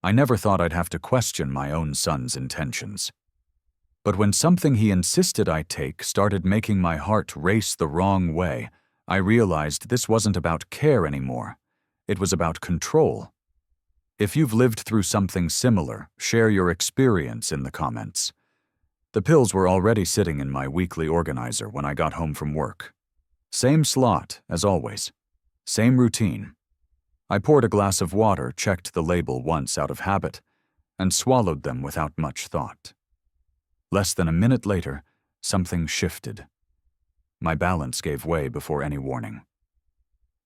I never thought I'd have to question my own son's intentions. But when something he insisted I take started making my heart race the wrong way, I realized this wasn't about care anymore. It was about control. If you've lived through something similar, share your experience in the comments. The pills were already sitting in my weekly organizer when I got home from work. Same slot, as always. Same routine. I poured a glass of water, checked the label once out of habit, and swallowed them without much thought. Less than a minute later, something shifted. My balance gave way before any warning.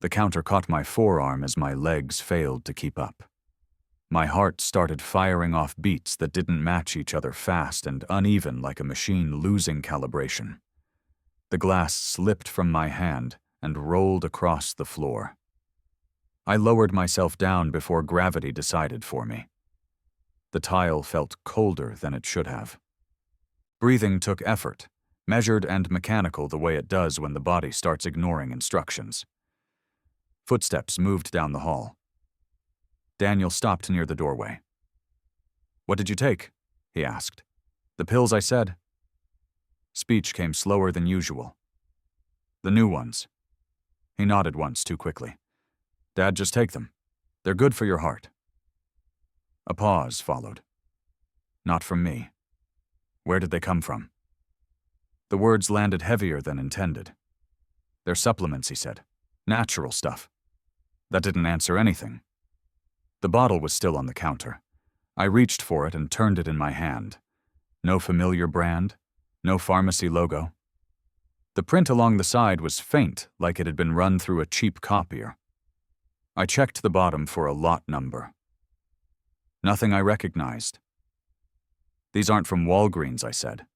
The counter caught my forearm as my legs failed to keep up. My heart started firing off beats that didn't match each other, fast and uneven like a machine losing calibration. The glass slipped from my hand and rolled across the floor. I lowered myself down before gravity decided for me. The tile felt colder than it should have. Breathing took effort, measured and mechanical the way it does when the body starts ignoring instructions. Footsteps moved down the hall. Daniel stopped near the doorway. "What did you take?" he asked. "The pills I said." Speech came slower than usual. "The new ones." He nodded once too quickly. "Dad, just take them. They're good for your heart." A pause followed. Not from me. Where did they come from? The words landed heavier than intended. "They're supplements," he said. "Natural stuff." That didn't answer anything. The bottle was still on the counter. I reached for it and turned it in my hand. No familiar brand, no pharmacy logo. The print along the side was faint, like it had been run through a cheap copier. I checked the bottom for a lot number. Nothing I recognized. "These aren't from Walgreens," I said.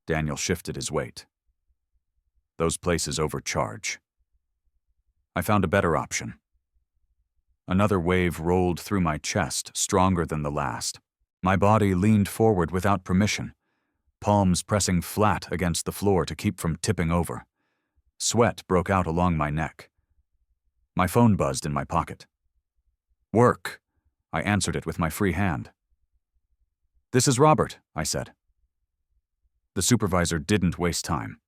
Daniel shifted his weight. "Those places overcharge." I found a better option. Another wave rolled through my chest, stronger than the last. My body leaned forward without permission, palms pressing flat against the floor to keep from tipping over. Sweat broke out along my neck. My phone buzzed in my pocket. "Work," I answered it with my free hand. "This is Robert," I said. The supervisor didn't waste time.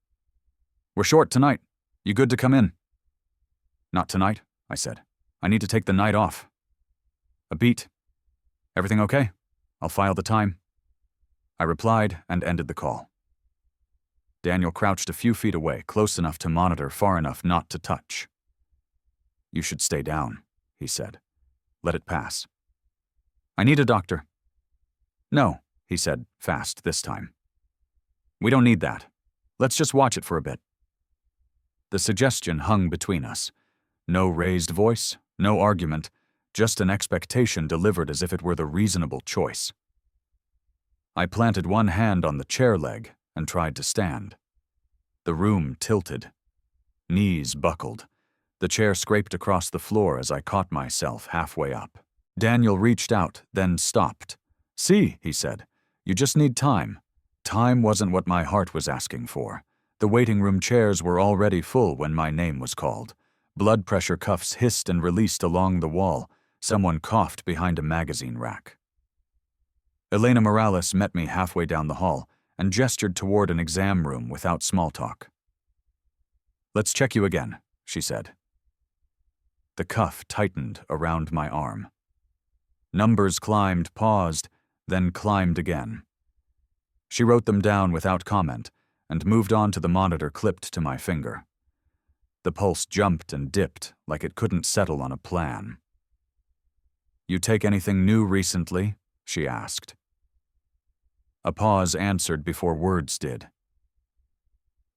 "We're short tonight. You good to come in?" "Not tonight," I said. "I need to take the night off." "A beat. Everything okay? I'll file the time." I replied and ended the call. Daniel crouched a few feet away, close enough to monitor, far enough not to touch. "You should stay down," he said. "Let it pass." "I need a doctor." "No," he said, fast this time. "We don't need that. Let's just watch it for a bit." The suggestion hung between us. No raised voice, no argument, just an expectation delivered as if it were the reasonable choice. I planted one hand on the chair leg and tried to stand. The room tilted. Knees buckled. The chair scraped across the floor as I caught myself halfway up. Daniel reached out, then stopped. "See," he said, "you just need time." Time wasn't what my heart was asking for. The waiting room chairs were already full when my name was called. Blood pressure cuffs hissed and released along the wall. Someone coughed behind a magazine rack. Elena Morales met me halfway down the hall and gestured toward an exam room without small talk. "Let's check you again," she said. The cuff tightened around my arm. Numbers climbed, paused, then climbed again. She wrote them down without comment and moved on to the monitor clipped to my finger. The pulse jumped and dipped like it couldn't settle on a plan. "You take anything new recently?" she asked. A pause answered before words did.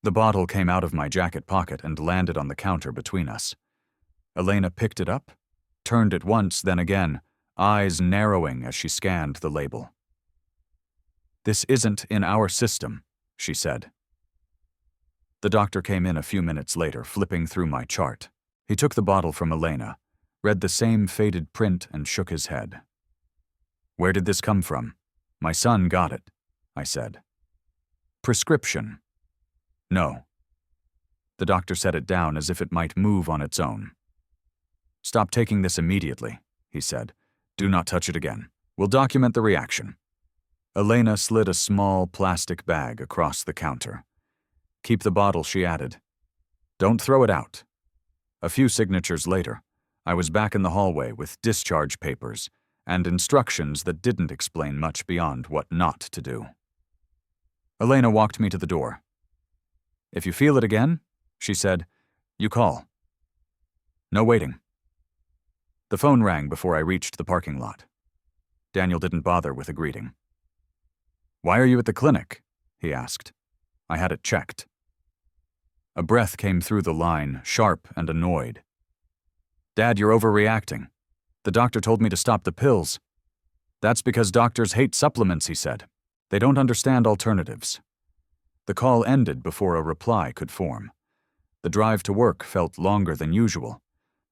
The bottle came out of my jacket pocket and landed on the counter between us. Elena picked it up, turned it once, then again, eyes narrowing as she scanned the label. "This isn't in our system," she said. The doctor came in a few minutes later, flipping through my chart. He took the bottle from Elena, read the same faded print, and shook his head. "Where did this come from?" "My son got it," I said. "Prescription?" "No." The doctor set it down as if it might move on its own. "Stop taking this immediately," he said. Do not touch it again. We'll document the reaction. Elena slid a small plastic bag across the counter. Keep the bottle, she added. Don't throw it out. A few signatures later, I was back in the hallway with discharge papers and instructions that didn't explain much beyond what not to do. Elena walked me to the door. If you feel it again, she said, you call. No waiting. The phone rang before I reached the parking lot. Daniel didn't bother with a greeting. Why are you at the clinic? He asked. I had it checked. A breath came through the line, sharp and annoyed. Dad, you're overreacting. The doctor told me to stop the pills. That's because doctors hate supplements, he said. They don't understand alternatives. The call ended before a reply could form. The drive to work felt longer than usual.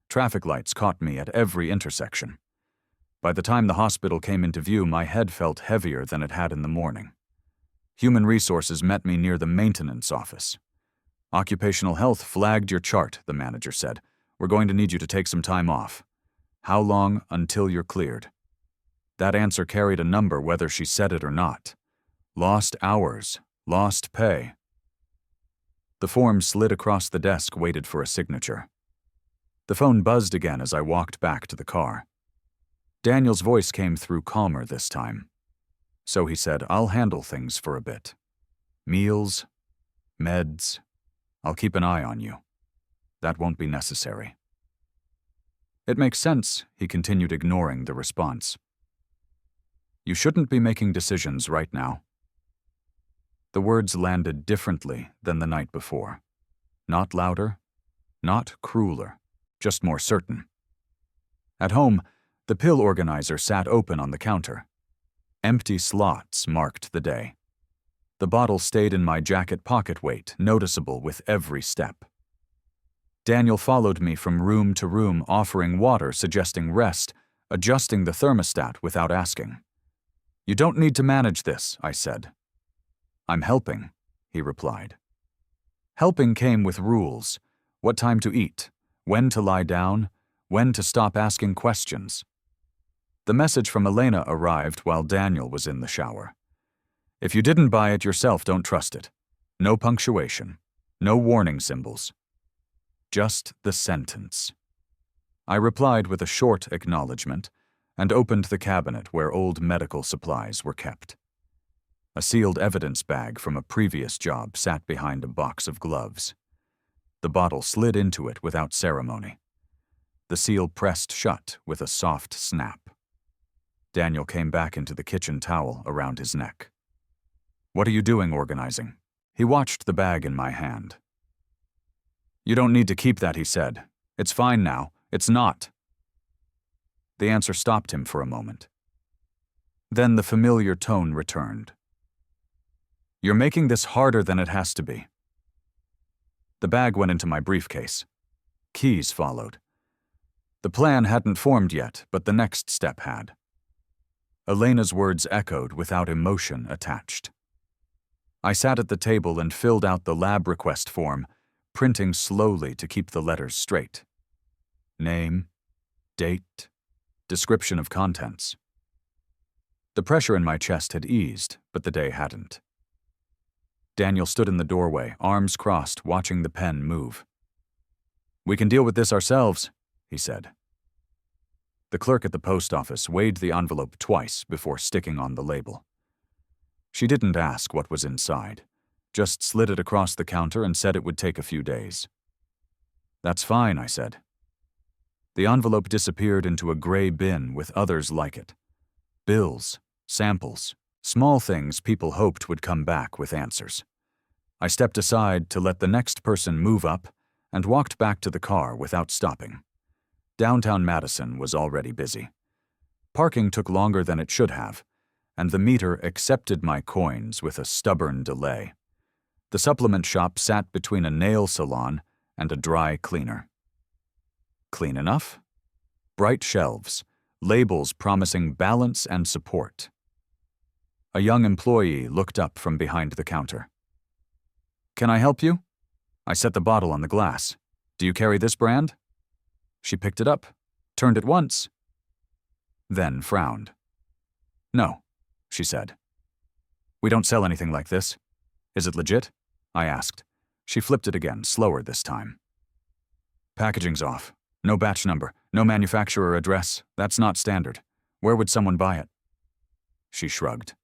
Traffic lights caught me at every intersection. By the time the hospital came into view, my head felt heavier than it had in the morning. Human Resources met me near the maintenance office. Occupational Health flagged your chart, the manager said. We're going to need you to take some time off. How long until you're cleared? That answer carried a number whether she said it or not. Lost hours, lost pay. The form slid across the desk, waited for a signature. The phone buzzed again as I walked back to the car. Daniel's voice came through calmer this time. So he said, I'll handle things for a bit. Meals, meds, I'll keep an eye on you. That won't be necessary. It makes sense, he continued, ignoring the response. You shouldn't be making decisions right now. The words landed differently than the night before. Not louder, not crueler, just more certain. At home, the pill organizer sat open on the counter. Empty slots marked the day. The bottle stayed in my jacket pocket weight, noticeable with every step. Daniel followed me from room to room, offering water, suggesting rest, adjusting the thermostat without asking. You don't need to manage this, I said. I'm helping, he replied. Helping came with rules: what time to eat, when to lie down, when to stop asking questions. The message from Elena arrived while Daniel was in the shower. If you didn't buy it yourself, don't trust it. No punctuation, no warning symbols. Just the sentence. I replied with a short acknowledgement and opened the cabinet where old medical supplies were kept. A sealed evidence bag from a previous job sat behind a box of gloves. The bottle slid into it without ceremony. The seal pressed shut with a soft snap. Daniel came back into the kitchen, towel around his neck. What are you doing organizing? He watched the bag in my hand. You don't need to keep that, he said. It's fine now. It's not. The answer stopped him for a moment. Then the familiar tone returned. You're making this harder than it has to be. The bag went into my briefcase. Keys followed. The plan hadn't formed yet, but the next step had. Elena's words echoed without emotion attached. I sat at the table and filled out the lab request form, printing slowly to keep the letters straight. Name, date, description of contents. The pressure in my chest had eased, but the day hadn't. Daniel stood in the doorway, arms crossed, watching the pen move. We can deal with this ourselves, he said. The clerk at the post office weighed the envelope twice before sticking on the label. She didn't ask what was inside, just slid it across the counter and said it would take a few days. That's fine, I said. The envelope disappeared into a gray bin with others like it. Bills, samples, small things people hoped would come back with answers. I stepped aside to let the next person move up and walked back to the car without stopping. Downtown Madison was already busy. Parking took longer than it should have, and the meter accepted my coins with a stubborn delay. The supplement shop sat between a nail salon and a dry cleaner. Clean enough? Bright shelves, labels promising balance and support. A young employee looked up from behind the counter. Can I help you? I set the bottle on the glass. Do you carry this brand? She picked it up, turned it once. then frowned. "No," she said. "We don't sell anything like this. Is it legit?" I asked. She flipped it again, slower this time. "Packaging's off. No batch number, no manufacturer address. That's not standard. Where would someone buy it?" She shrugged.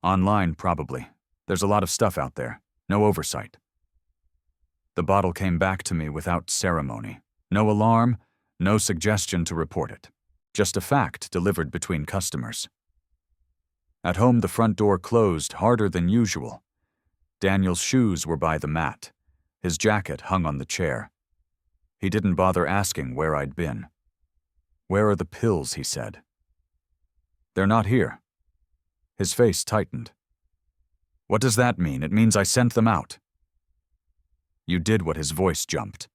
"Online, probably. There's a lot of stuff out there. No oversight." The bottle came back to me without ceremony. No alarm, no suggestion to report it. Just a fact delivered between customers. At home, the front door closed harder than usual. Daniel's shoes were by the mat. His jacket hung on the chair. He didn't bother asking where I'd been. "Where are the pills?" he said. "They're not here." His face tightened. "What does that mean? It means I sent them out." "You did what?" His voice jumped.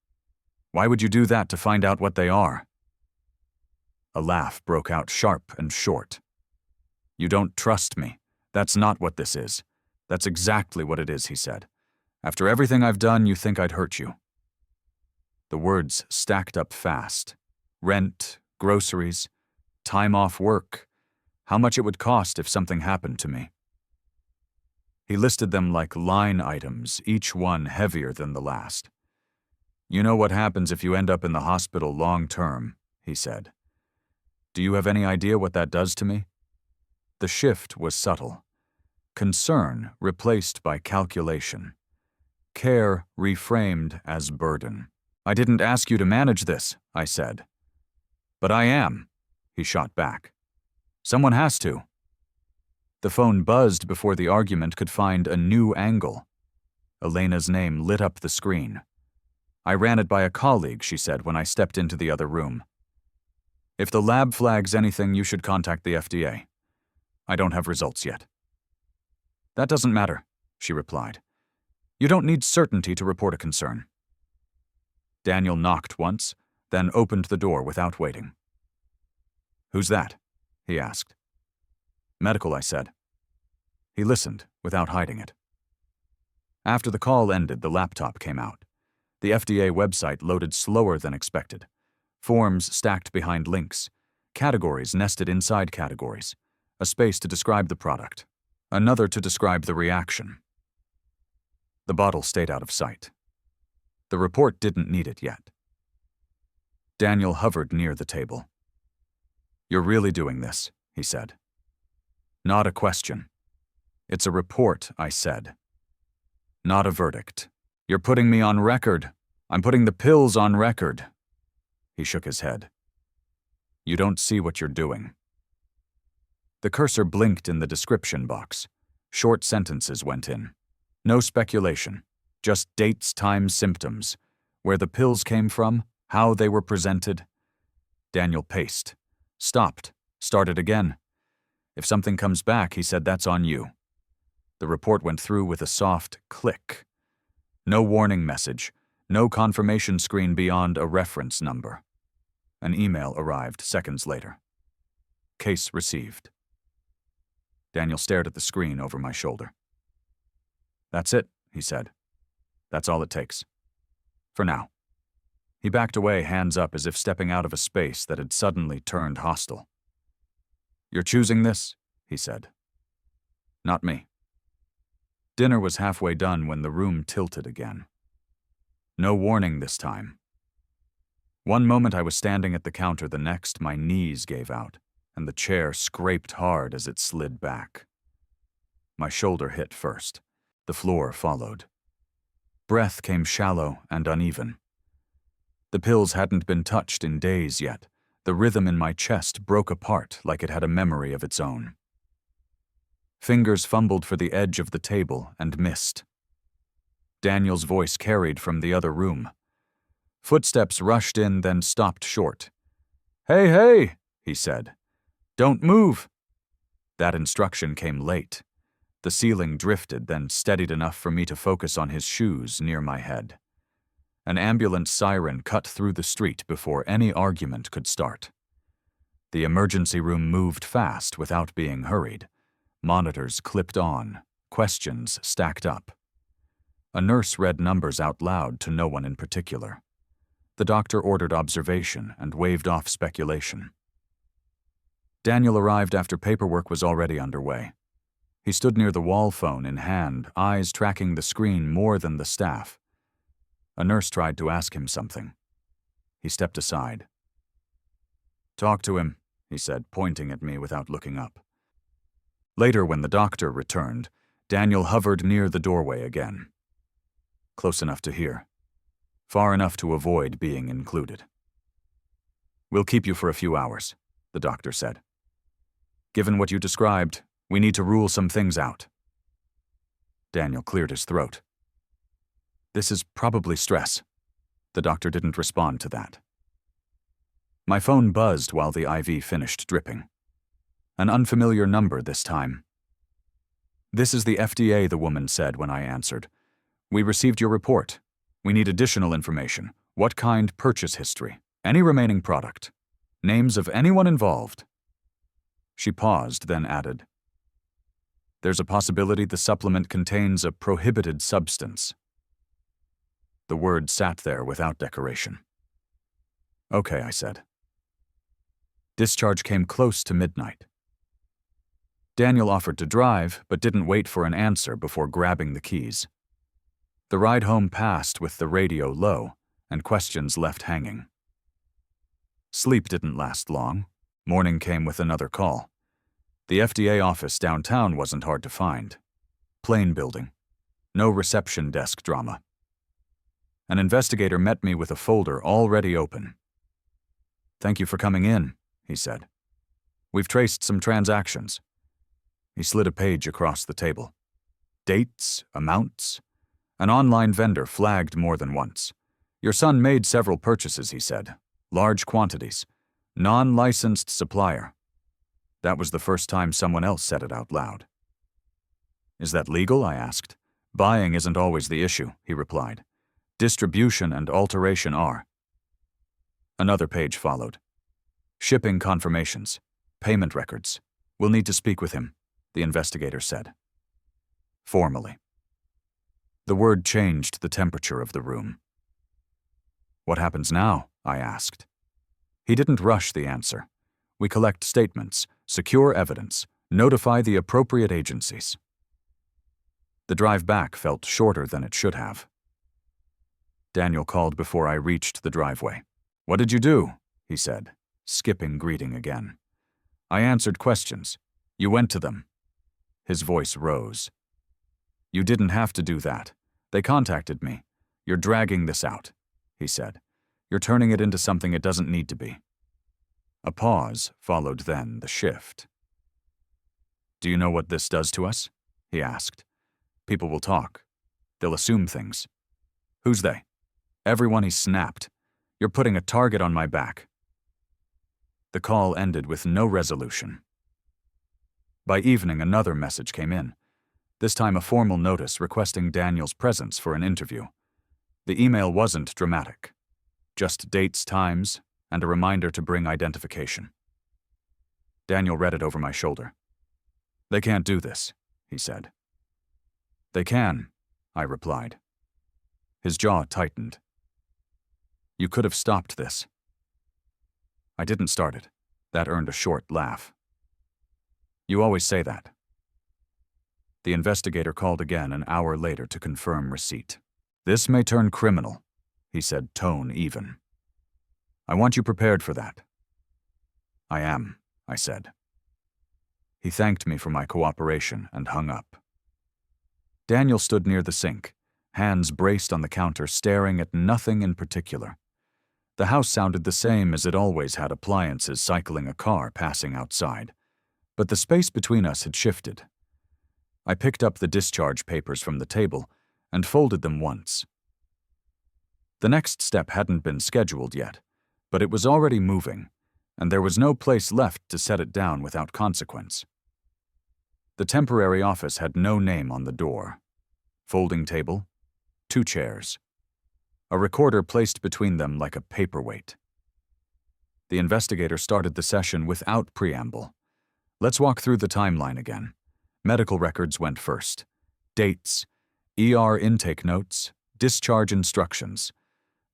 "Why would you do that to find out what they are?" A laugh broke out sharp and short. "You don't trust me. That's not what this is." "That's exactly what it is," he said. "After everything I've done, you think I'd hurt you." The words stacked up fast. Rent, groceries, time off work, how much it would cost if something happened to me. He listed them like line items, each one heavier than the last. "You know what happens if you end up in the hospital long term," he said. "Do you have any idea what that does to me?" The shift was subtle. Concern replaced by calculation. Care reframed as burden. "I didn't ask you to manage this," I said. "But I am," he shot back. "Someone has to." The phone buzzed before the argument could find a new angle. Elena's name lit up the screen. "I ran it by a colleague," she said when I stepped into the other room. "If the lab flags anything, you should contact the FDA. I don't have results yet." "That doesn't matter," she replied. "You don't need certainty to report a concern." Daniel knocked once, then opened the door without waiting. "Who's that?" he asked. "Medical," I said. He listened, without hiding it. After the call ended, the laptop came out. The FDA website loaded slower than expected. Forms stacked behind links. Categories nested inside categories. A space to describe the product. Another to describe the reaction. The bottle stayed out of sight. The report didn't need it yet. Daniel hovered near the table. "You're really doing this," he said. "Not a question." "It's a report," I said. "Not a verdict. You're putting me on record. I'm putting the pills on record." He shook his head. "You don't see what you're doing." The cursor blinked in the description box. Short sentences went in. No speculation, just dates, times, symptoms, where the pills came from, how they were presented. Daniel paced, stopped, started again. "If something comes back," he said, "that's on you." The report went through with a soft click. No warning message, no confirmation screen beyond a reference number. An email arrived seconds later. "Case received." Daniel stared at the screen over my shoulder. "That's it," he said. "That's all it takes. For now." He backed away, hands up, as if stepping out of a space that had suddenly turned hostile. "You're choosing this?" he said. "Not me." Dinner was halfway done when the room tilted again. No warning this time. One moment I was standing at the counter, the next my knees gave out, and the chair scraped hard as it slid back. My shoulder hit first. The floor followed. Breath came shallow and uneven. The pills hadn't been touched in days yet. The rhythm in my chest broke apart like it had a memory of its own. Fingers fumbled for the edge of the table and missed. Daniel's voice carried from the other room. Footsteps rushed in, then stopped short. "Hey, hey," he said. "Don't move." That instruction came late. The ceiling drifted, then steadied enough for me to focus on his shoes near my head. An ambulance siren cut through the street before any argument could start. The emergency room moved fast without being hurried. Monitors clipped on, questions stacked up. A nurse read numbers out loud to no one in particular. The doctor ordered observation and waved off speculation. Daniel arrived after paperwork was already underway. He stood near the wall phone in hand, eyes tracking the screen more than the staff. A nurse tried to ask him something. He stepped aside. "Talk to him," he said, pointing at me without looking up. Later, when the doctor returned, Daniel hovered near the doorway again. Close enough to hear. Far enough to avoid being included. "We'll keep you for a few hours," the doctor said. "Given what you described, we need to rule some things out." Daniel cleared his throat. "This is probably stress." The doctor didn't respond to that. My phone buzzed while the IV finished dripping. An unfamiliar number this time. "This is the FDA," the woman said when I answered. "We received your report. We need additional information. What kind, purchase history, any remaining product, names of anyone involved." She paused, then added, "There's a possibility the supplement contains a prohibited substance." The word sat there without decoration. "Okay," I said. Discharge came close to midnight. Daniel offered to drive, but didn't wait for an answer before grabbing the keys. The ride home passed with the radio low and questions left hanging. Sleep didn't last long. Morning came with another call. The FDA office downtown wasn't hard to find. Plain building. No reception desk drama. An investigator met me with a folder already open. "Thank you for coming in," he said. "We've traced some transactions." He slid a page across the table. Dates, amounts. An online vendor flagged more than once. "Your son made several purchases," he said. "Large quantities. Non-licensed supplier." That was the first time someone else said it out loud. "Is that legal?" I asked. "Buying isn't always the issue," he replied. "Distribution and alteration are." Another page followed. "Shipping confirmations. Payment records. We'll need to speak with him," the investigator said. Formally. The word changed the temperature of the room. "What happens now?" I asked. He didn't rush the answer. "We collect statements, secure evidence, notify the appropriate agencies." The drive back felt shorter than it should have. Daniel called before I reached the driveway. "What did you do?" he said, skipping greeting again. I answered questions. "You went to them." His voice rose. "You didn't have to do that. They contacted me. You're dragging this out," he said. "You're turning it into something it doesn't need to be." A pause followed then the shift. "Do you know what this does to us?" he asked. "People will talk. They'll assume things." "Who's they?" "Everyone," he snapped. "You're putting a target on my back." The call ended with no resolution. By evening, another message came in. This time a formal notice requesting Daniel's presence for an interview. The email wasn't dramatic. Just dates, times, and a reminder to bring identification. Daniel read it over my shoulder. "They can't do this," he said. "They can," I replied. His jaw tightened. "You could have stopped this." I didn't start it. That earned a short laugh. "You always say that." The investigator called again an hour later to confirm receipt. "This may turn criminal," he said, tone even. "I want you prepared for that." "I am," I said. He thanked me for my cooperation and hung up. Daniel stood near the sink, hands braced on the counter, staring at nothing in particular. The house sounded the same as it always had, appliances cycling a car passing outside. But the space between us had shifted. I picked up the discharge papers from the table and folded them once. The next step hadn't been scheduled yet, but it was already moving, and there was no place left to set it down without consequence. The temporary office had no name on the door. Folding table, 2 chairs. A recorder placed between them like a paperweight. The investigator started the session without preamble. "Let's walk through the timeline again." Medical records went first. Dates, ER intake notes, discharge instructions.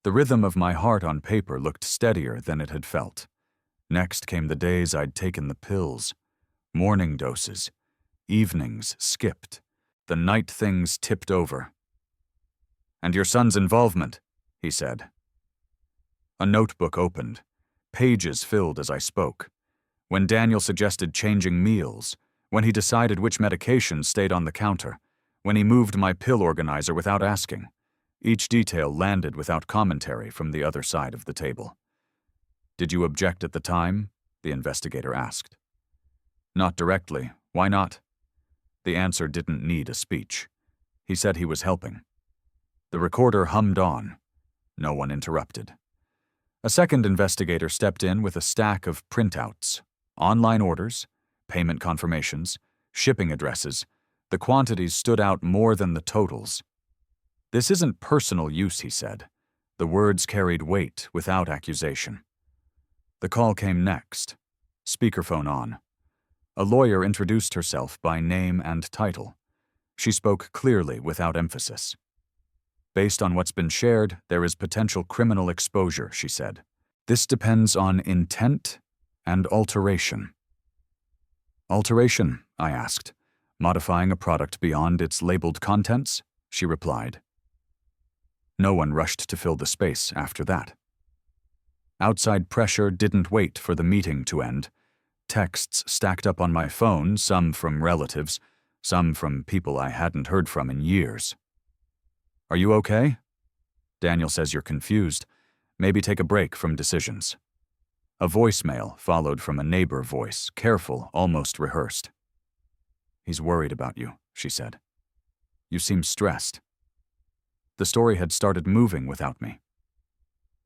The rhythm of my heart on paper looked steadier than it had felt. Next came the days I'd taken the pills. Morning doses. Evenings skipped. The night things tipped over. "And your son's involvement," he said. A notebook opened. Pages filled as I spoke. When Daniel suggested changing meals, when he decided which medications stayed on the counter, when he moved my pill organizer without asking. Each detail landed without commentary from the other side of the table. "Did you object at the time?" the investigator asked. "Not directly. Why not?" The answer didn't need a speech. He said he was helping. The recorder hummed on. No one interrupted. A second investigator stepped in with a stack of printouts, online orders, payment confirmations, shipping addresses. The quantities stood out more than the totals. "This isn't personal use," he said. The words carried weight without accusation. The call came next. Speakerphone on. A lawyer introduced herself by name and title. She spoke clearly without emphasis. "Based on what's been shared, there is potential criminal exposure," she said. "This depends on intent and alteration." "Alteration?" I asked. "Modifying a product beyond its labeled contents?" she replied. No one rushed to fill the space after that. Outside pressure didn't wait for the meeting to end. Texts stacked up on my phone, some from relatives, some from people I hadn't heard from in years. "Are you okay? Daniel says you're confused. Maybe take a break from decisions." A voicemail followed from a neighbor voice, careful, almost rehearsed. "He's worried about you," she said. "You seem stressed." The story had started moving without me.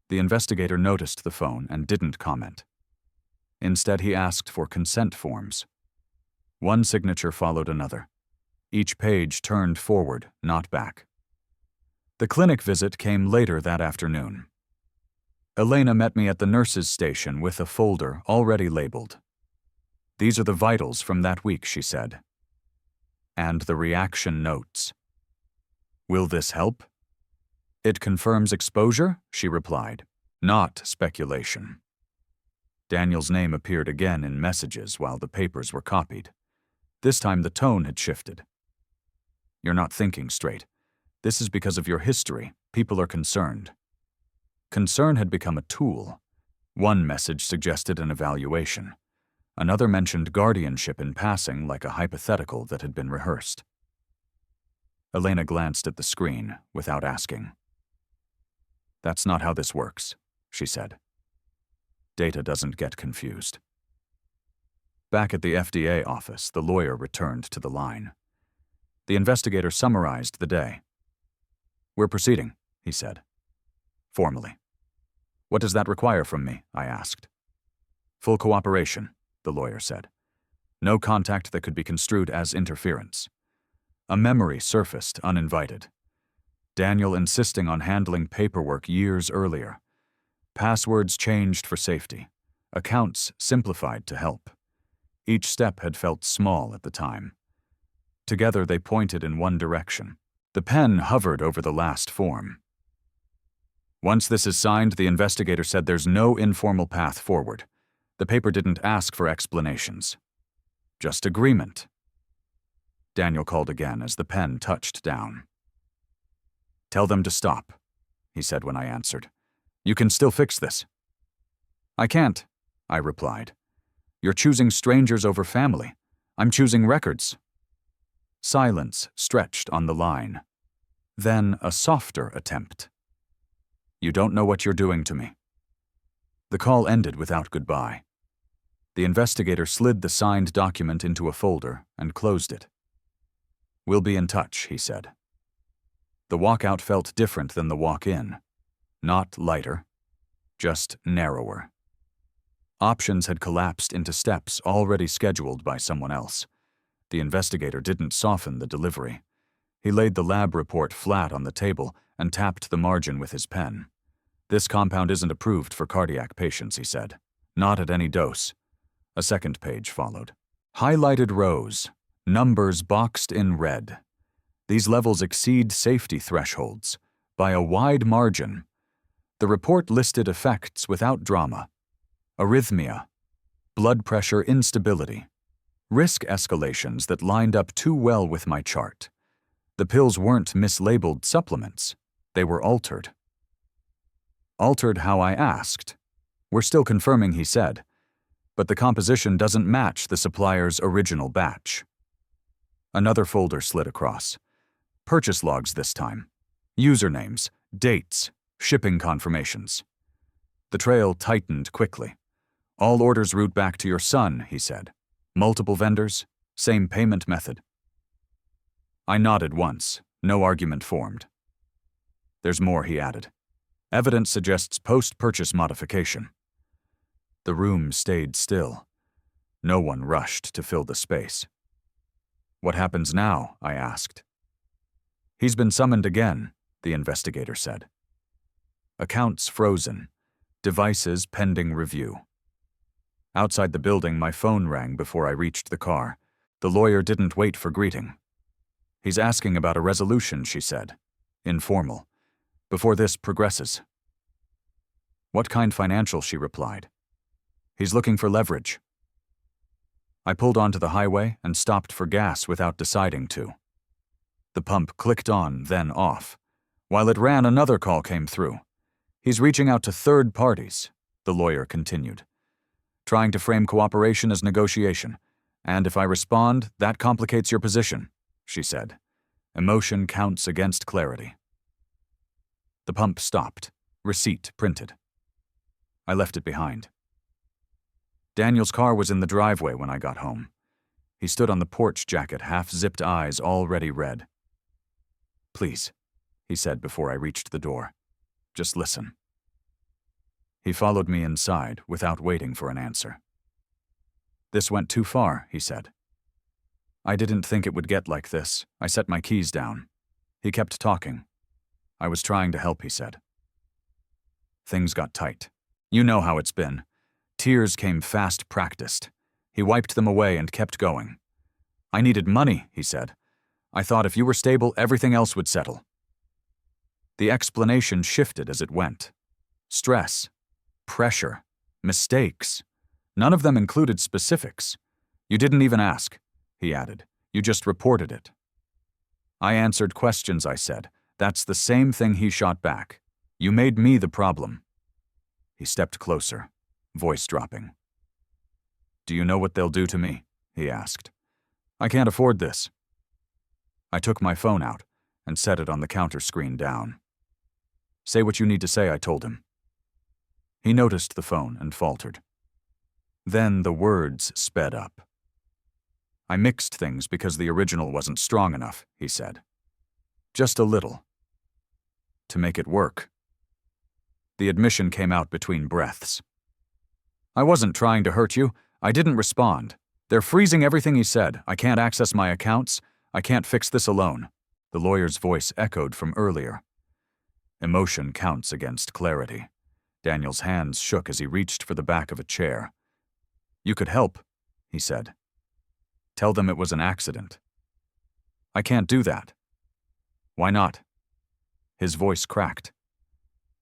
The investigator noticed the phone and didn't comment. Instead, he asked for consent forms. One signature followed another. Each page turned forward, not back. The clinic visit came later that afternoon. Elena met me at the nurse's station with a folder already labeled. "These are the vitals from that week," she said. "And the reaction notes." "Will this help?" "It confirms exposure," she replied. "Not speculation." Daniel's name appeared again in messages while the papers were copied. This time the tone had shifted. "You're not thinking straight. This is because of your history. People are concerned." Concern had become a tool. One message suggested an evaluation. Another mentioned guardianship in passing, like a hypothetical that had been rehearsed. Elena glanced at the screen without asking. "That's not how this works," she said. "Data doesn't get confused." Back at the FDA office, the lawyer returned to the line. The investigator summarized the day. "We're proceeding," he said. Formally. "What does that require from me?" I asked. "Full cooperation," the lawyer said. "No contact that could be construed as interference." A memory surfaced uninvited. Daniel insisting on handling paperwork years earlier. Passwords changed for safety. Accounts simplified to help. Each step had felt small at the time. Together they pointed in one direction. The pen hovered over the last form. "Once this is signed," the investigator said, "there's no informal path forward." The paper didn't ask for explanations. Just agreement. Daniel called again as the pen touched down. "Tell them to stop," he said when I answered. "You can still fix this." "I can't," I replied. "You're choosing strangers over family. I'm choosing records." Silence stretched on the line. Then a softer attempt. "You don't know what you're doing to me." The call ended without goodbye. The investigator slid the signed document into a folder and closed it. "We'll be in touch," he said. The walkout felt different than the walk-in. Not lighter, just narrower. Options had collapsed into steps already scheduled by someone else. The investigator didn't soften the delivery. He laid the lab report flat on the table and tapped the margin with his pen. "This compound isn't approved for cardiac patients," he said. "Not at any dose." A second page followed. Highlighted rows, numbers boxed in red. These levels exceed safety thresholds by a wide margin. The report listed effects without drama. Arrhythmia, blood pressure instability, risk escalations that lined up too well with my chart. The pills weren't mislabeled supplements. They were altered. Altered how I asked. We're still confirming, he said, but the composition doesn't match the supplier's original batch. Another folder slid across. Purchase logs this time. Usernames, dates, shipping confirmations. The trail tightened quickly. All orders route back to your son, he said. Multiple vendors, same payment method. I nodded once. No argument formed. There's more, he added. Evidence suggests post-purchase modification. The room stayed still. No one rushed to fill the space. What happens now? I asked. He's been summoned again, the investigator said. Accounts frozen. Devices pending review. Outside the building, my phone rang before I reached the car. The lawyer didn't wait for greeting. He's asking about a resolution, she said. Informal. Before this progresses. What kind financial, she replied. He's looking for leverage. I pulled onto the highway and stopped for gas without deciding to. The pump clicked on, then off. While it ran, another call came through. He's reaching out to third parties, the lawyer continued. Trying to frame cooperation as negotiation. And if I respond, that complicates your position, she said. Emotion counts against clarity. The pump stopped. Receipt printed. I left it behind. Daniel's car was in the driveway when I got home. He stood on the porch jacket, half-zipped eyes already red. Please, he said before I reached the door. Just listen. He followed me inside without waiting for an answer. This went too far, he said. I didn't think it would get like this. I set my keys down. He kept talking. I was trying to help, he said. Things got tight. You know how it's been. Tears came fast practiced. He wiped them away and kept going. I needed money, he said. I thought if you were stable, everything else would settle. The explanation shifted as it went. Stress, pressure, mistakes. None of them included specifics. You didn't even ask, he added. You just reported it. I answered questions, I said. That's the same thing he shot back. You made me the problem. He stepped closer, voice dropping. Do you know what they'll do to me? He asked. I can't afford this. I took my phone out and set it on the counter screen down. Say what you need to say, I told him. He noticed the phone and faltered. Then the words sped up. I mixed things because the original wasn't strong enough, he said. Just a little. To make it work. The admission came out between breaths. I wasn't trying to hurt you. I didn't respond. They're freezing everything, he said. I can't access my accounts. I can't fix this alone. The lawyer's voice echoed from earlier. Emotion counts against clarity. Daniel's hands shook as he reached for the back of a chair. You could help, he said. Tell them it was an accident. I can't do that. Why not? His voice cracked.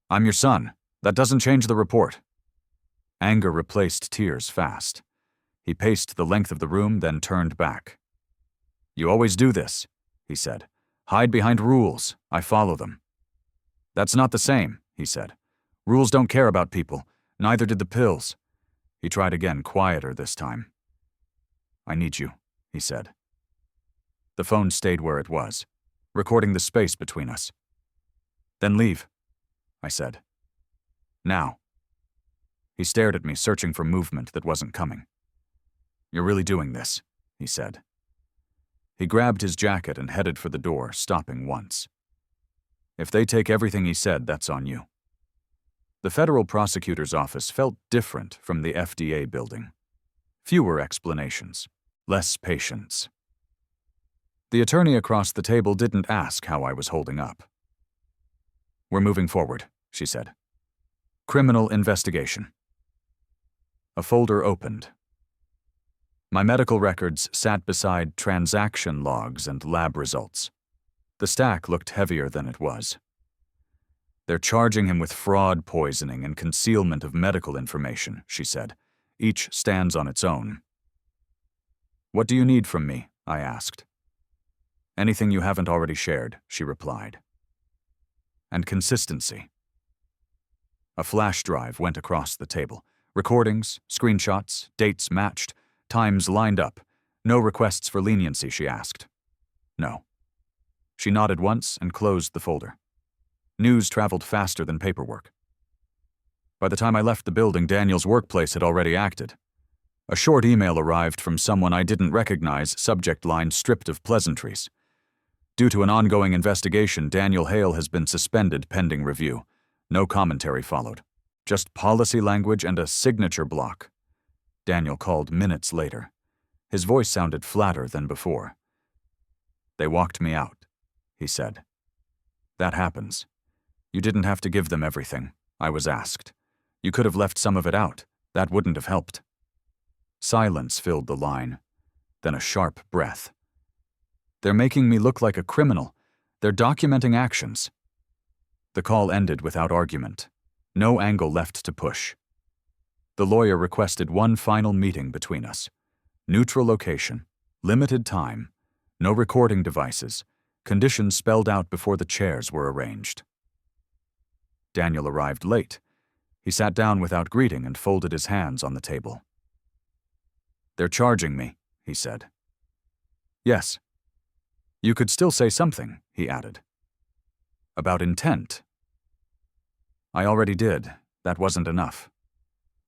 I'm your son. That doesn't change the report. Anger replaced tears fast. He paced the length of the room, then turned back. You always do this, he said. Hide behind rules. I follow them. That's not the same, he said. Rules don't care about people. Neither did the pills. He tried again, quieter this time. I need you, he said. The phone stayed where it was, recording the space between us. Then leave, I said. Now. He stared at me, searching for movement that wasn't coming. You're really doing this, he said. He grabbed his jacket and headed for the door, stopping once. If they take everything he said, that's on you. The federal prosecutor's office felt different from the FDA building. Fewer explanations, less patience. The attorney across the table didn't ask how I was holding up. We're moving forward, she said. Criminal investigation. A folder opened. My medical records sat beside transaction logs and lab results. The stack looked heavier than it was. They're charging him with fraud poisoning and concealment of medical information, she said. Each stands on its own. "What do you need from me?" I asked. "Anything you haven't already shared," she replied. "And consistency." A flash drive went across the table. Recordings, screenshots, dates matched, times lined up. "No requests for leniency?" she asked. "No." She nodded once and closed the folder. News traveled faster than paperwork. By the time I left the building, Daniel's workplace had already acted. A short email arrived from someone I didn't recognize, subject line stripped of pleasantries. "Due to an ongoing investigation, Daniel Hale has been suspended pending review." No commentary followed. Just policy language and a signature block. Daniel called minutes later. His voice sounded flatter than before. "They walked me out," he said. "That happens. You didn't have to give them everything," I was asked. "You could have left some of it out. That wouldn't have helped." Silence filled the line, then a sharp breath. "They're making me look like a criminal. They're documenting actions." The call ended without argument. No angle left to push. The lawyer requested one final meeting between us. Neutral location, limited time, no recording devices, conditions spelled out before the chairs were arranged. Daniel arrived late. He sat down without greeting and folded his hands on the table. "They're charging me," he said. "Yes." "You could still say something," he added. "About intent." "I already did. That wasn't enough."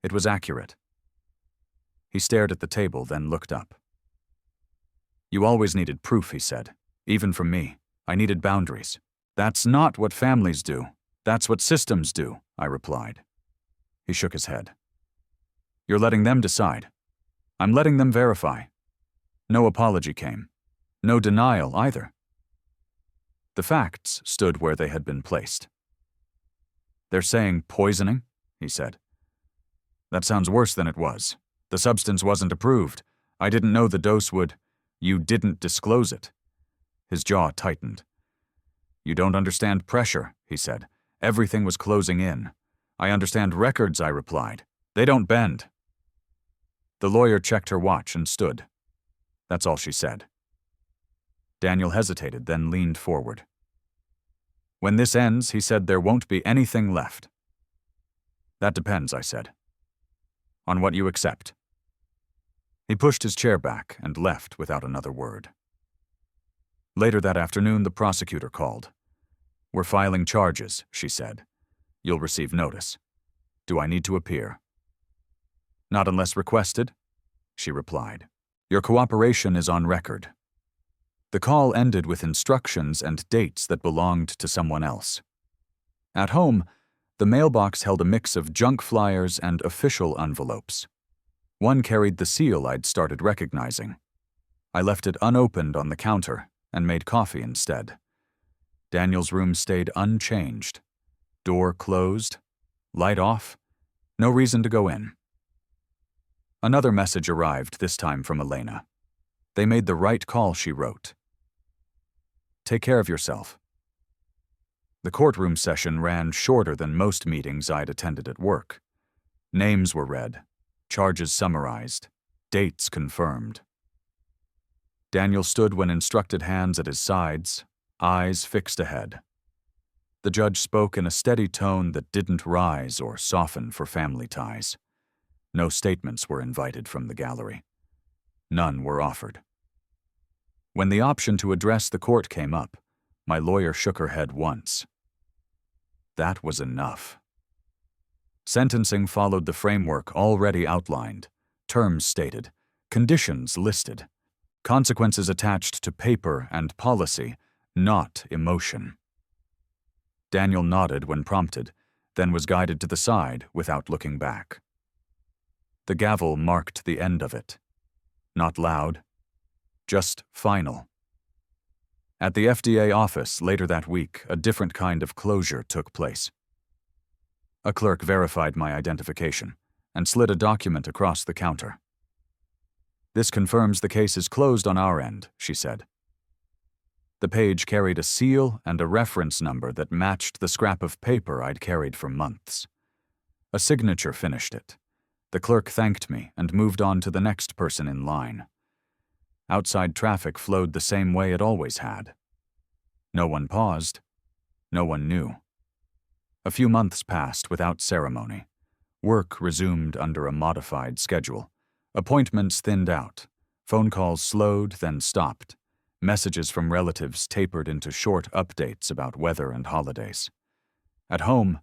It was accurate. He stared at the table, then looked up. "You always needed proof," he said. "Even from me. I needed boundaries." "That's not what families do. That's what systems do," I replied. He shook his head. "You're letting them decide." "I'm letting them verify." No apology came. No denial either. The facts stood where they had been placed. "They're saying poisoning," he said. "That sounds worse than it was. The substance wasn't approved. I didn't know the dose would—" "You didn't disclose it." His jaw tightened. "You don't understand pressure," he said. "Everything was closing in." "I understand records," I replied. "They don't bend." The lawyer checked her watch and stood. That's all she said. Daniel hesitated, then leaned forward. "When this ends," he said, "there won't be anything left." "That depends," I said. "On what you accept." He pushed his chair back and left without another word. Later that afternoon, the prosecutor called. "We're filing charges," she said. "You'll receive notice. Do I need to appear?" "Not unless requested," she replied. "Your cooperation is on record." The call ended with instructions and dates that belonged to someone else. At home, the mailbox held a mix of junk flyers and official envelopes. One carried the seal I'd started recognizing. I left it unopened on the counter and made coffee instead. Daniel's room stayed unchanged. Door closed, light off, no reason to go in. Another message arrived, this time from Elena. "They made the right call," she wrote. "Take care of yourself." The courtroom session ran shorter than most meetings I'd attended at work. Names were read, charges summarized, dates confirmed. Daniel stood when instructed, hands at his sides, eyes fixed ahead. The judge spoke in a steady tone that didn't rise or soften for family ties. No statements were invited from the gallery. None were offered. When the option to address the court came up, my lawyer shook her head once. That was enough. Sentencing followed the framework already outlined, terms stated, conditions listed, consequences attached to paper and policy, not emotion. Daniel nodded when prompted, then was guided to the side without looking back. The gavel marked the end of it. Not loud, just final. At the FDA office later that week, a different kind of closure took place. A clerk verified my identification and slid a document across the counter. "This confirms the case is closed on our end," she said. The page carried a seal and a reference number that matched the scrap of paper I'd carried for months. A signature finished it. The clerk thanked me and moved on to the next person in line. Outside traffic flowed the same way it always had. No one paused. No one knew. A few months passed without ceremony. Work resumed under a modified schedule. Appointments thinned out. Phone calls slowed, then stopped. Messages from relatives tapered into short updates about weather and holidays. At home,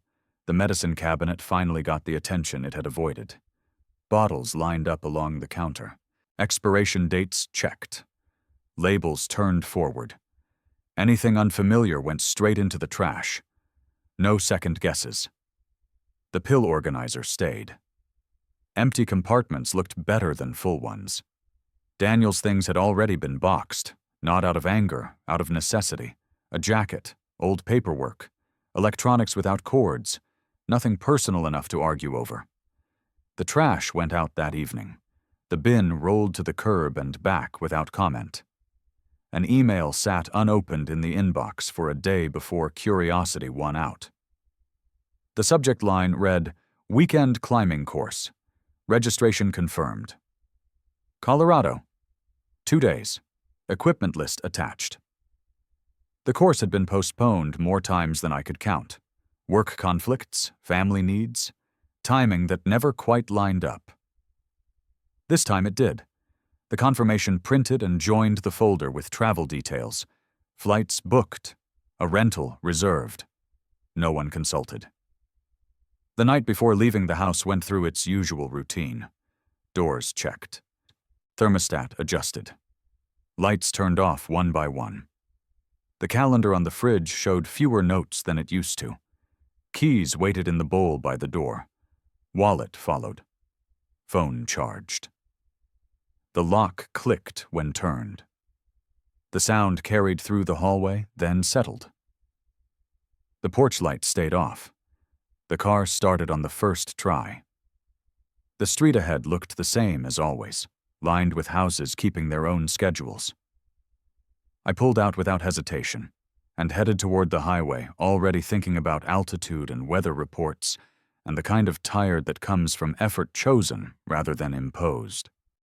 the medicine cabinet finally got the attention it had avoided. Bottles lined up along the counter. Expiration dates checked. Labels turned forward. Anything unfamiliar went straight into the trash. No second guesses. The pill organizer stayed. Empty compartments looked better than full ones. Daniel's things had already been boxed, not out of anger, out of necessity. A jacket, old paperwork, electronics without cords, nothing personal enough to argue over. The trash went out that evening. The bin rolled to the curb and back without comment. An email sat unopened in the inbox for a day before curiosity won out. The subject line read, "Weekend climbing course. Registration confirmed. Colorado. 2 days. Equipment list attached." The course had been postponed more times than I could count. Work conflicts, family needs, timing that never quite lined up. This time it did. The confirmation printed and joined the folder with travel details. Flights booked. A rental reserved. No one consulted. The night before leaving the house went through its usual routine. Doors checked. Thermostat adjusted. Lights turned off one by one. The calendar on the fridge showed fewer notes than it used to. Keys waited in the bowl by the door. Wallet followed. Phone charged. The lock clicked when turned. The sound carried through the hallway, then settled. The porch light stayed off. The car started on the first try. The street ahead looked the same as always, lined with houses keeping their own schedules. I pulled out without hesitation and headed toward the highway, already thinking about altitude and weather reports and the kind of tired that comes from effort chosen rather than imposed.